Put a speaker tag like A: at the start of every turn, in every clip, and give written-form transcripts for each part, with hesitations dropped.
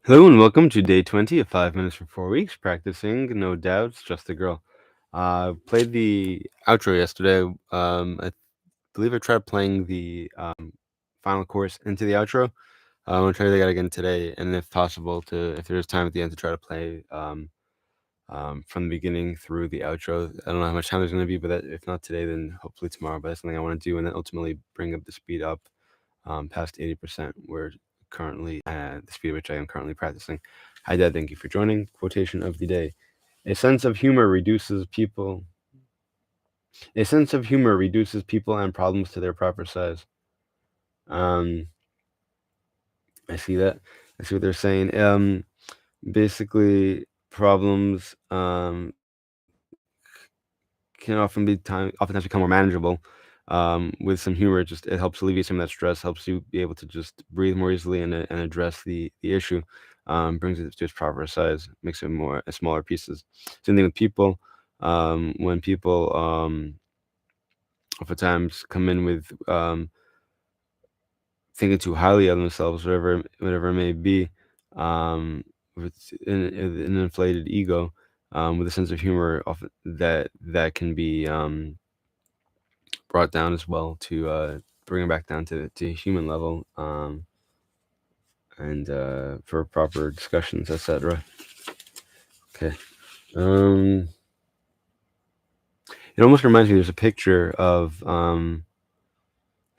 A: Hello and welcome to day 20 of 5 minutes for 4 weeks, practicing No Doubts, Just a Girl. Played the outro yesterday. I believe I tried playing the final chorus into the outro. I'm going to try that again today, and if possible, if there's time at the end, to try to play from the beginning through the outro. I don't know how much time there's going to be, but if not today, then hopefully tomorrow. But that's something I want to do, and then ultimately bring up the speed up past 80%. We're currently at the speed at which I am currently practicing. Hi, Dad. Thank you for joining. Quotation of the day: A sense of humor reduces people. A sense of humor reduces people and problems to their proper size. Um, I see that. I see what they're saying. Basically, problems can oftentimes become more manageable. With some humor, it helps alleviate some of that stress, helps you be able to just breathe more easily and address the issue. Brings it to its proper size, makes it more smaller pieces. Same thing with people. When people oftentimes come in with thinking too highly of themselves, whatever it may be, with an inflated ego, with a sense of humor, often that can be brought down as well to bring it back down to human level, and for proper discussions, etc. Okay. It almost reminds me. There's a picture of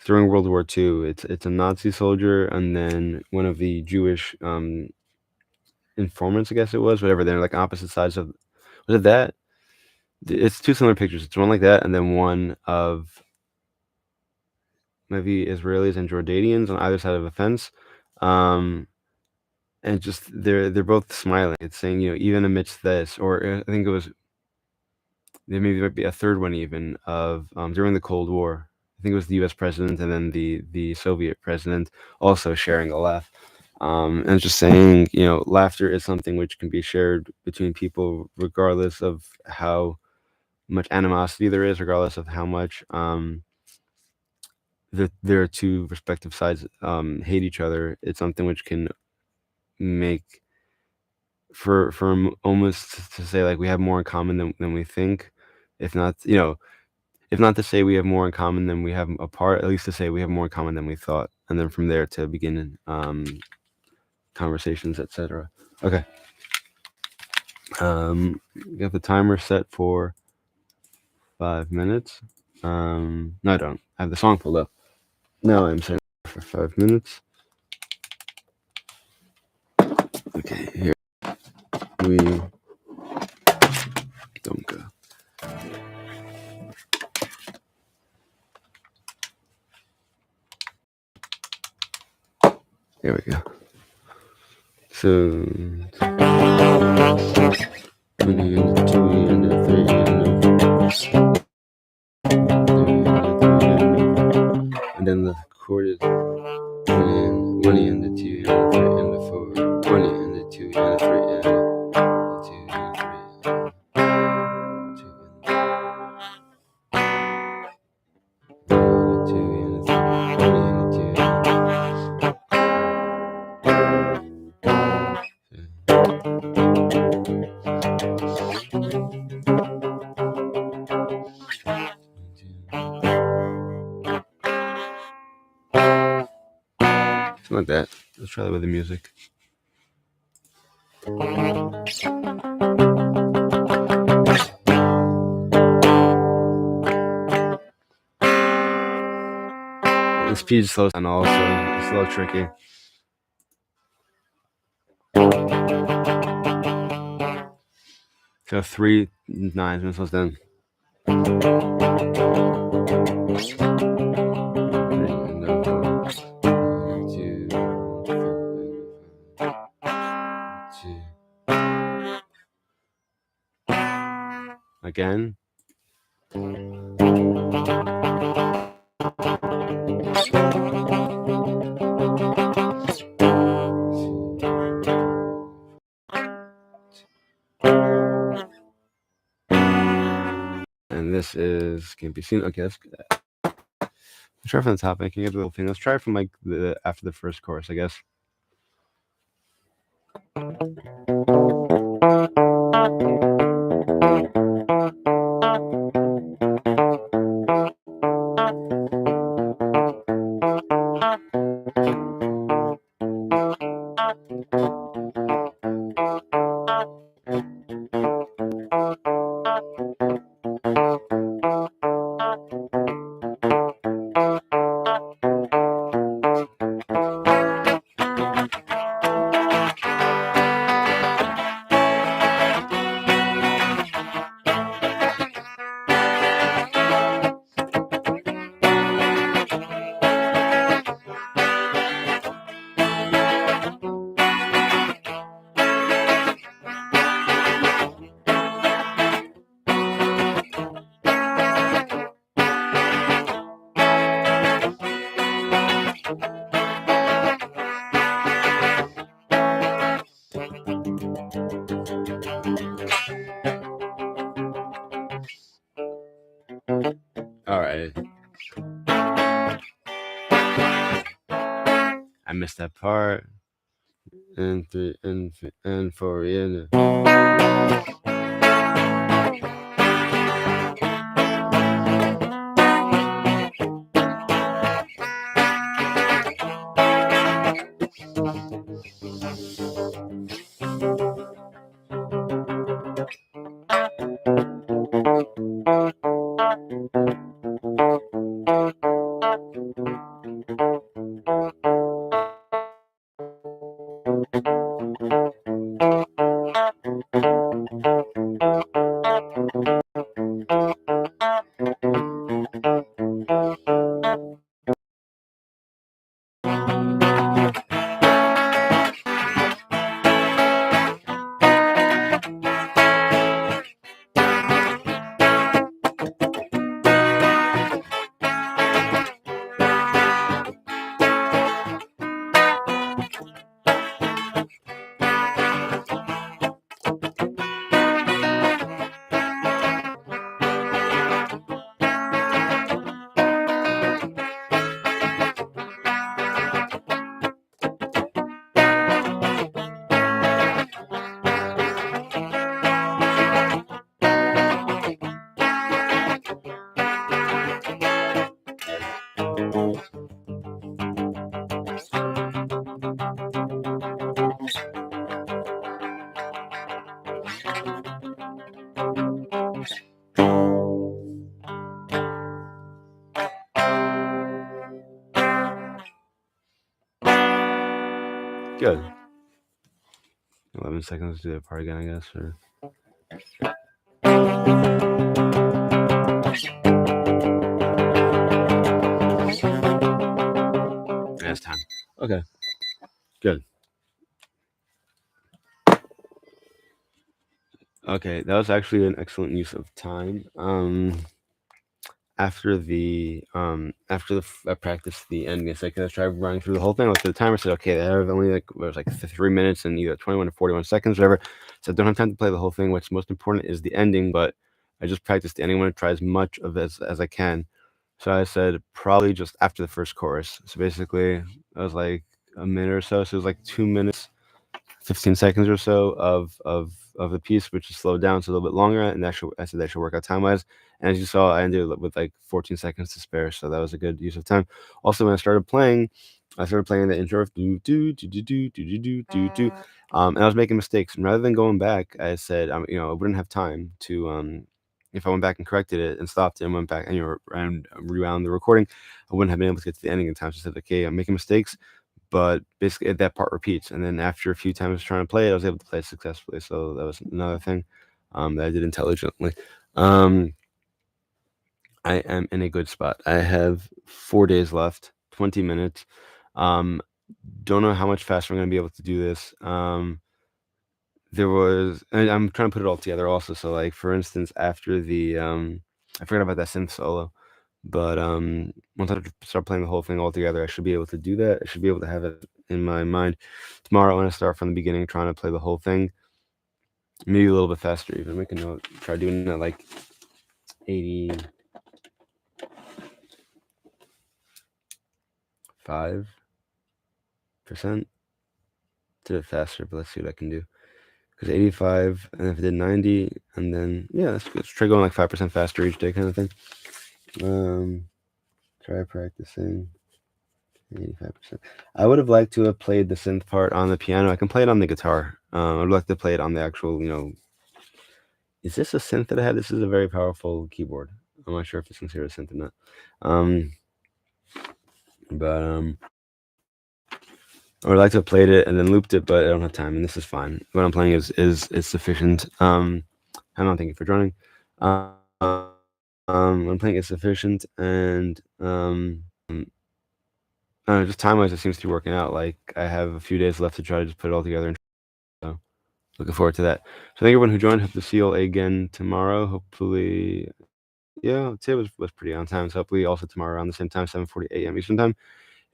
A: during World War II. It's a Nazi soldier and then one of the Jewish informants, I guess it was. Whatever. They're like opposite sides of. Was it that? It's two similar pictures. It's one like that, and then one of maybe Israelis and Jordanians on either side of a fence. And just they're both smiling. It's saying, even amidst this, or I think it was there maybe might be a third one even of during the Cold War. I think it was the U.S. president and then the Soviet president also sharing a laugh. And just saying, laughter is something which can be shared between people regardless of how much animosity there is, regardless of how much their two respective sides hate each other. It's something which can make almost to say like we have more in common than we think, if not if not to say we have more in common than we have apart, at least to say we have more in common than we thought, and then from there to begin conversations, etc. Okay. We got the timer set for 5 minutes. No, I don't. I have the song pulled up. Now I'm setting for 5 minutes. Okay, here we don't go. There we go. So 20 and the 2 and the 3 and the 4. And then the chord is 20 and the 2 and the 3 and the 4. 20 and the 2 and the 3 and the 2 and the 3 and the 2 and the 3 and the 2 and the 3 and the 4. Something like that. Let's try that with the music. The speed slows down also. It's a little tricky. So 3 nines when it slows down. 3 and the 4. 2 2. Again. And this is can be seen. Okay, let's try from the top. I can get the little thing. Let's try from like after the first chorus, I guess. All right. I missed that part. And three and four. Yeah. Good. 11 seconds to do that part again, I guess. Or... That's time. Okay. Good. Okay, that was actually an excellent use of time. I practiced the ending a second, I tried running through the whole thing. I looked at the timer, said, okay, I have only it was like 3 minutes and either 21 or 41 seconds, whatever. So I don't have time to play the whole thing. What's most important is the ending, but I just practiced the ending. I want to try as much of it as I can. So I said probably just after the first chorus. So basically, it was like a minute or so. So it was like 2 minutes 15 seconds or so of the piece, which is slowed down, so a little bit longer, and I said that should work out time-wise. And as you saw, I ended with like 14 seconds to spare, so that was a good use of time. Also, when I started playing the intro of do do do do do do do do do, and I was making mistakes. And rather than going back, I said, I wouldn't have time to if I went back and corrected it and stopped it and went back and and rewound the recording, I wouldn't have been able to get to the ending in time. So I said, okay, I'm making mistakes, but basically that part repeats, and then after a few times trying to play it, I was able to play it successfully. So that was another thing that I did intelligently. I am in a good spot. I have 4 days left, 20 minutes. Don't know how much faster I'm going to be able to do this. And I'm trying to put it all together also. So like for instance, after the I forgot about that synth solo, but once I start playing the whole thing all together, I should be able to do that. I should be able to have it in my mind. Tomorrow, when I start from the beginning, trying to play the whole thing, maybe a little bit faster even. We can try doing it like 85%. did it faster, but let's see what I can do. Because 85, and if I did 90, and then, yeah, let's try going like 5% faster each day kind of thing. Try practicing 85%. I would have liked to have played the synth part on the piano. I can play it on the guitar. I would like to play it on the actual, is this a synth that I had? This is a very powerful keyboard. I'm not sure if it's considered a synth or not. But I would like to have played it and then looped it, but I don't have time, and this is fine. What I'm playing is sufficient. I'm not thank you for joining. I'm playing is sufficient, and just time-wise, it seems to be working out. Like I have a few days left to try to just put it all together, and so looking forward to that. So thank everyone who joined. Hope to see you all again tomorrow. Hopefully, yeah, today was pretty on time. So hopefully also tomorrow around the same time, 7:40 a.m. Eastern time.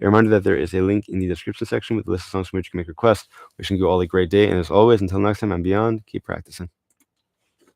A: A reminder that there is a link in the description section with a list of songs from which you can make requests. Wishing you all a great day, and as always, until next time, I'm Beyond. Keep practicing.